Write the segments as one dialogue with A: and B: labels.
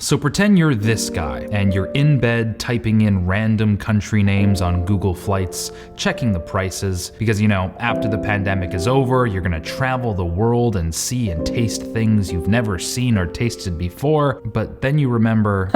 A: So pretend you're this guy, and you're in bed typing in random country names on Google Flights, checking the prices, because after the pandemic is over, you're gonna travel the world and see and taste things you've never seen or tasted before, but then you remember,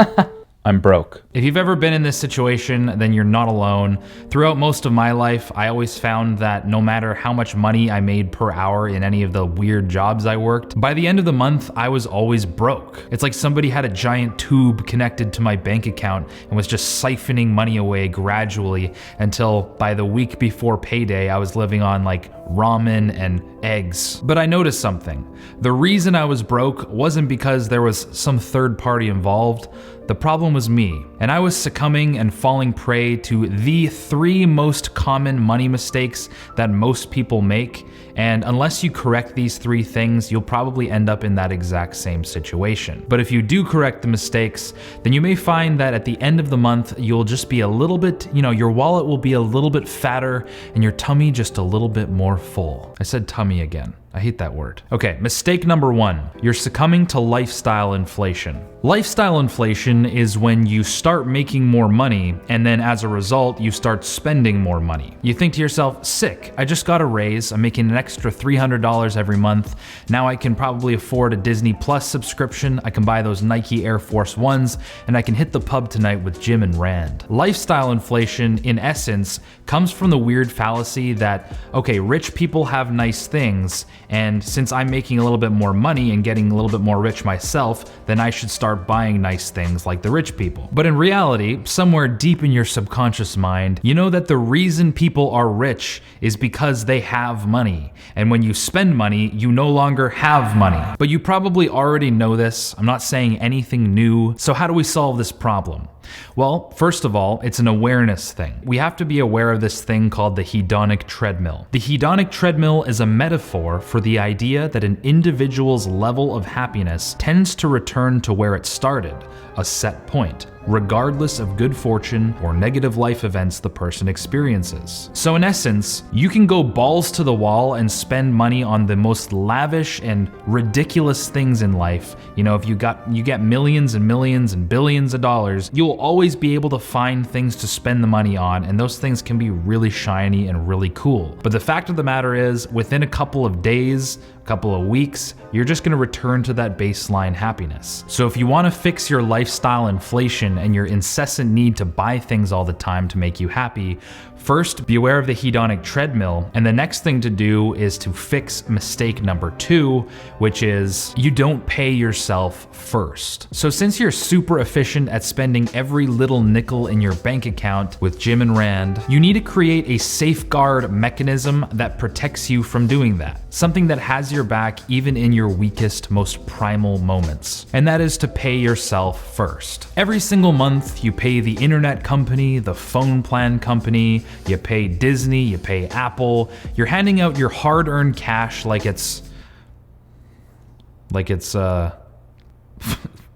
A: I'm broke. If you've ever been in this situation, then you're not alone. Throughout most of my life, I always found that no matter how much money I made per hour in any of the weird jobs I worked, by the end of the month, I was always broke. It's like somebody had a giant tube connected to my bank account and was just siphoning money away gradually until by the week before payday, I was living on like ramen and eggs. But I noticed something. The reason I was broke wasn't because there was some third party involved. The problem was me, and I was succumbing and falling prey to the 3 most common money mistakes that most people make, and unless you correct these 3 things, you'll probably end up in that exact same situation. But if you do correct the mistakes, then you may find that at the end of the month, you'll just be a little bit, your wallet will be a little bit fatter and your tummy just a little bit more full. I said tummy again. I hate that word. Okay, mistake number 1, you're succumbing to lifestyle inflation. Lifestyle inflation is when you start making more money and then as a result, you start spending more money. You think to yourself, sick, I just got a raise, I'm making an extra $300 every month. Now I can probably afford a Disney Plus subscription, I can buy those Nike Air Force Ones, and I can hit the pub tonight with Jim and Rand. Lifestyle inflation, in essence, comes from the weird fallacy that, okay, rich people have nice things, and since I'm making a little bit more money and getting a little bit more rich myself, then I should start buying nice things like the rich people. But in reality, somewhere deep in your subconscious mind, you know that the reason people are rich is because they have money. And when you spend money, you no longer have money. But you probably already know this. I'm not saying anything new. So how do we solve this problem? Well, first of all, it's an awareness thing. We have to be aware of this thing called the hedonic treadmill. The hedonic treadmill is a metaphor for the idea that an individual's level of happiness tends to return to where it started, a set point, regardless of good fortune or negative life events the person experiences. So in essence, you can go balls to the wall and spend money on the most lavish and ridiculous things in life. If you get millions and millions and billions of dollars, you'll always be able to find things to spend the money on, and those things can be really shiny and really cool. But the fact of the matter is, within a couple of days, a couple of weeks, you're just gonna return to that baseline happiness. So if you wanna fix your lifestyle inflation and your incessant need to buy things all the time to make you happy, first, be aware of the hedonic treadmill, and the next thing to do is to fix mistake number 2, which is you don't pay yourself first. So since you're super efficient at spending every little nickel in your bank account with Jim and Rand, you need to create a safeguard mechanism that protects you from doing that. Something that has your back even in your weakest, most primal moments. And that is to pay yourself first. Every single month, you pay the internet company, the phone plan company, you pay Disney, you pay Apple. You're handing out your hard-earned cash like it's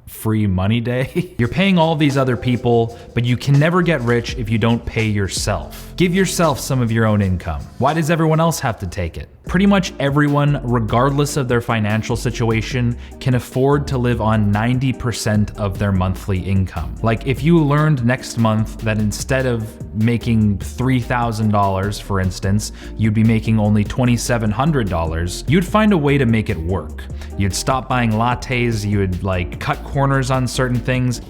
A: free money day. You're paying all these other people, but you can never get rich if you don't pay yourself. Give yourself some of your own income. Why does everyone else have to take it? Pretty much everyone, regardless of their financial situation, can afford to live on 90% of their monthly income. Like if you learned next month that instead of making $3,000, for instance, you'd be making only $2,700, you'd find a way to make it work. You'd stop buying lattes, you would cut corners on certain things.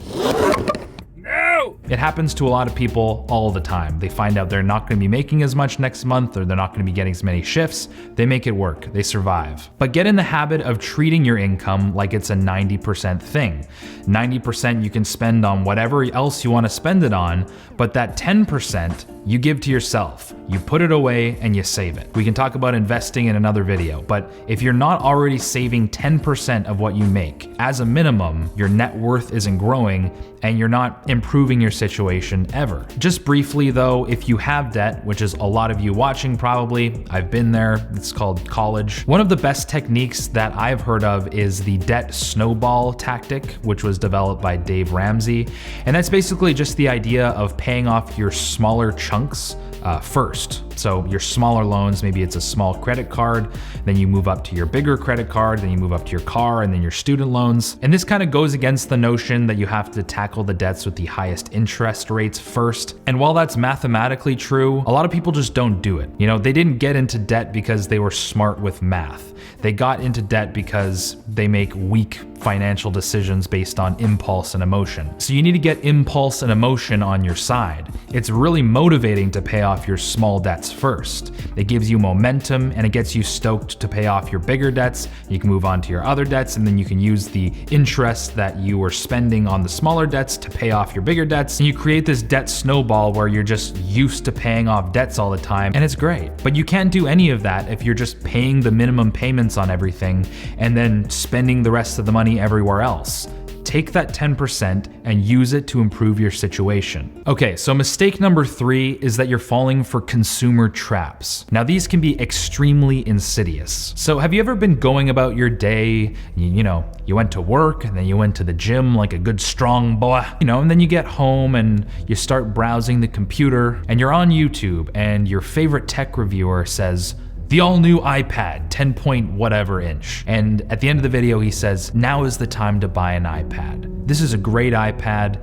A: It happens to a lot of people all the time. They find out they're not going to be making as much next month, or they're not going to be getting as many shifts. They make it work. They survive. But get in the habit of treating your income like it's a 90% thing. 90% you can spend on whatever else you want to spend it on, but that 10% you give to yourself. You put it away and you save it. We can talk about investing in another video, but if you're not already saving 10% of what you make, as a minimum, your net worth isn't growing and you're not improving your situation ever. Just briefly though, if you have debt, which is a lot of you watching probably, I've been there, it's called college. One of the best techniques that I've heard of is the debt snowball tactic, which was developed by Dave Ramsey. And that's basically just the idea of paying off your smaller chunks first. So your smaller loans, maybe it's a small credit card, then you move up to your bigger credit card, then you move up to your car, and then your student loans. And this kind of goes against the notion that you have to tackle the debts with the highest interest rates first. And while that's mathematically true, a lot of people just don't do it. You know, they didn't get into debt because they were smart with math. They got into debt because they make weak financial decisions based on impulse and emotion. So you need to get impulse and emotion on your side. It's really motivating to pay off your small debts first. It gives you momentum and it gets you stoked to pay off your bigger debts. You can move on to your other debts, and then you can use the interest that you were spending on the smaller debts to pay off your bigger debts. And you create this debt snowball where you're just used to paying off debts all the time, and it's great. But you can't do any of that if you're just paying the minimum payments on everything and then spending the rest of the money everywhere else. Take that 10% and use it to improve your situation. Okay, so mistake number 3 is that you're falling for consumer traps. Now, these can be extremely insidious. So have you ever been going about your day, you went to work and then you went to the gym like a good strong boy, and then you get home and you start browsing the computer and you're on YouTube and your favorite tech reviewer says, the all-new iPad, 10 point whatever inch. And at the end of the video, he says, now is the time to buy an iPad. This is a great iPad,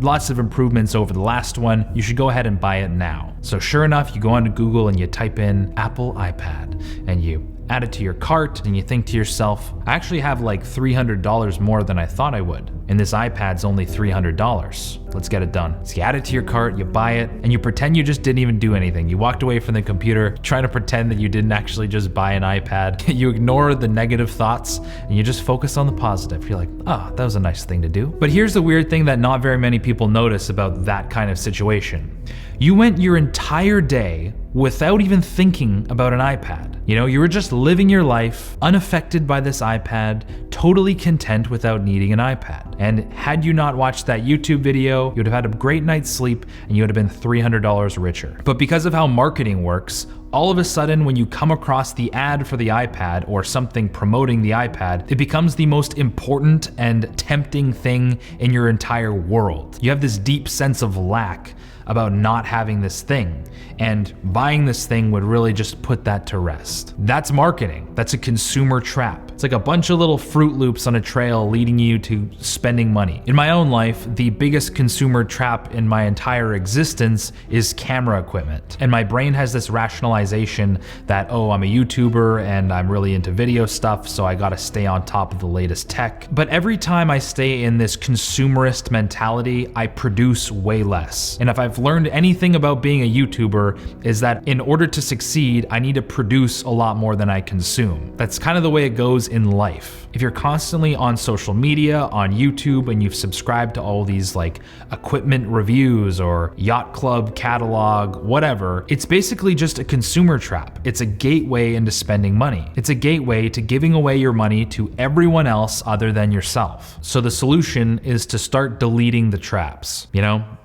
A: lots of improvements over the last one. You should go ahead and buy it now. So sure enough, you go onto Google and you type in Apple iPad and you add it to your cart and you think to yourself, I actually have like $300 more than I thought I would. And this iPad's only $300. Let's get it done. So you add it to your cart, you buy it, and you pretend you just didn't even do anything. You walked away from the computer trying to pretend that you didn't actually just buy an iPad. You ignore the negative thoughts and you just focus on the positive. You're like, that was a nice thing to do. But here's the weird thing that not very many people notice about that kind of situation. You went your entire day without even thinking about an iPad. You were just living your life unaffected by this iPad, totally content without needing an iPad. And had you not watched that YouTube video, you'd have had a great night's sleep and you would have been $300 richer. But because of how marketing works, all of a sudden, when you come across the ad for the iPad or something promoting the iPad, it becomes the most important and tempting thing in your entire world. You have this deep sense of lack about not having this thing, and buying this thing would really just put that to rest. That's marketing. That's a consumer trap. It's like a bunch of little Fruit Loops on a trail leading you to spending money. In my own life, the biggest consumer trap in my entire existence is camera equipment. And my brain has this rationalization that, I'm a YouTuber and I'm really into video stuff, so I gotta stay on top of the latest tech. But every time I stay in this consumerist mentality, I produce way less. And if I've learned anything about being a YouTuber, is that in order to succeed, I need to produce a lot more than I consume. That's kind of the way it goes in life. If you're constantly on social media, on YouTube, and you've subscribed to all these like equipment reviews or yacht club catalog, whatever, it's basically just a consumer trap. It's a gateway into spending money. It's a gateway to giving away your money to everyone else other than yourself. So the solution is to start deleting the traps.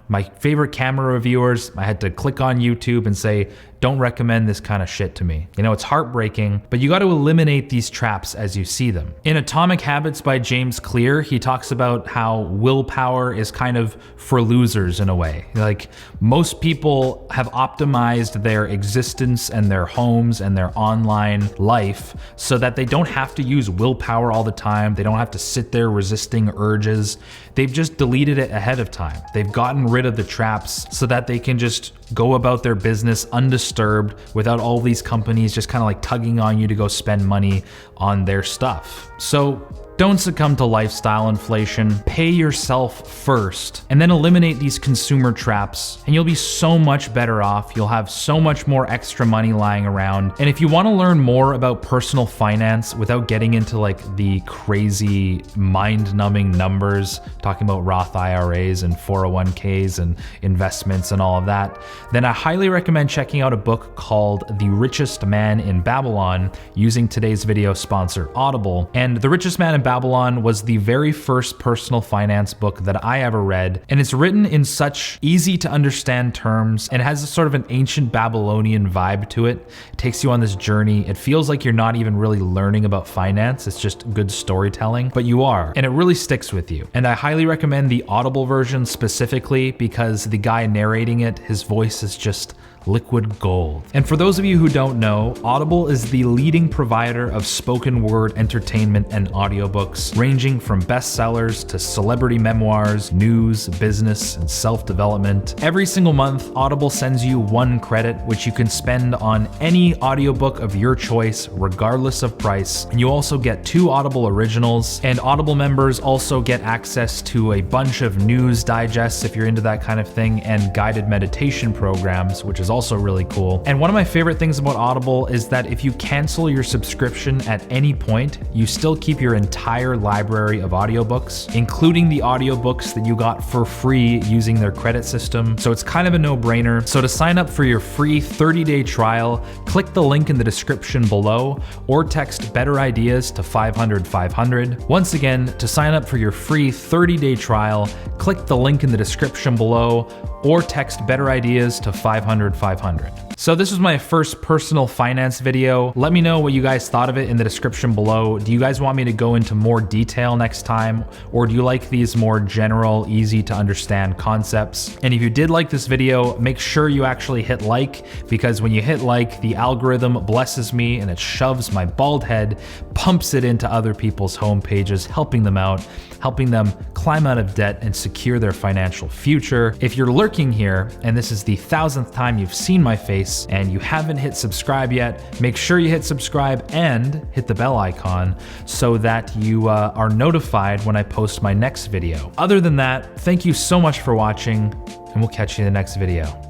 A: My favorite camera reviewers, I had to click on YouTube and say, don't recommend this kind of shit to me. It's heartbreaking, but you got to eliminate these traps as you see them. In Atomic Habits by James Clear, he talks about how willpower is kind of for losers in a way. Like, most people have optimized their existence and their homes and their online life so that they don't have to use willpower all the time. They don't have to sit there resisting urges. They've just deleted it ahead of time. They've gotten rid of the traps so that they can just go about their business undisturbed without all these companies just kind of like tugging on you to go spend money on their stuff. So don't succumb to lifestyle inflation. Pay yourself first and then eliminate these consumer traps and you'll be so much better off. You'll have so much more extra money lying around. And if you want to learn more about personal finance without getting into like the crazy mind-numbing numbers, talking about Roth IRAs and 401ks and investments and all of that, then I highly recommend checking out a book called The Richest Man in Babylon, using today's video sponsor Audible. And The Richest Man in Babylon was the very first personal finance book that I ever read, and it's written in such easy to understand terms and has a sort of an ancient Babylonian vibe to it. It takes you on this journey. It feels like you're not even really learning about finance, it's just good storytelling, but you are, and it really sticks with you. And I highly recommend the Audible version specifically because the guy narrating it, his voice is just liquid gold. And for those of you who don't know, Audible is the leading provider of spoken word entertainment and audiobooks, ranging from bestsellers to celebrity memoirs, news, business, and self-development. Every single month, Audible sends you 1 credit, which you can spend on any audiobook of your choice, regardless of price. And you also get 2 Audible originals, and Audible members also get access to a bunch of news digests if you're into that kind of thing, and guided meditation programs, which is also really cool. And one of my favorite things about Audible is that if you cancel your subscription at any point, you still keep your entire library of audiobooks, including the audiobooks that you got for free using their credit system. So it's kind of a no-brainer. So to sign up for your free 30-day trial, click the link in the description below or text Better Ideas to 500-500. Once again, to sign up for your free 30-day trial, click the link in the description below or text Better Ideas to 500-500. So this was my first personal finance video. Let me know what you guys thought of it in the description below. Do you guys want me to go into more detail next time, or do you like these more general, easy to understand concepts? And if you did like this video, make sure you actually hit like, because when you hit like, the algorithm blesses me and it shoves my bald head, pumps it into other people's home pages, helping them out, helping them climb out of debt and secure their financial future. If you're lurking here and this is the 1000th time you've seen my face and you haven't hit subscribe yet, make sure you hit subscribe and hit the bell icon so that you are notified when I post my next video. Other than that, thank you so much for watching, and we'll catch you in the next video.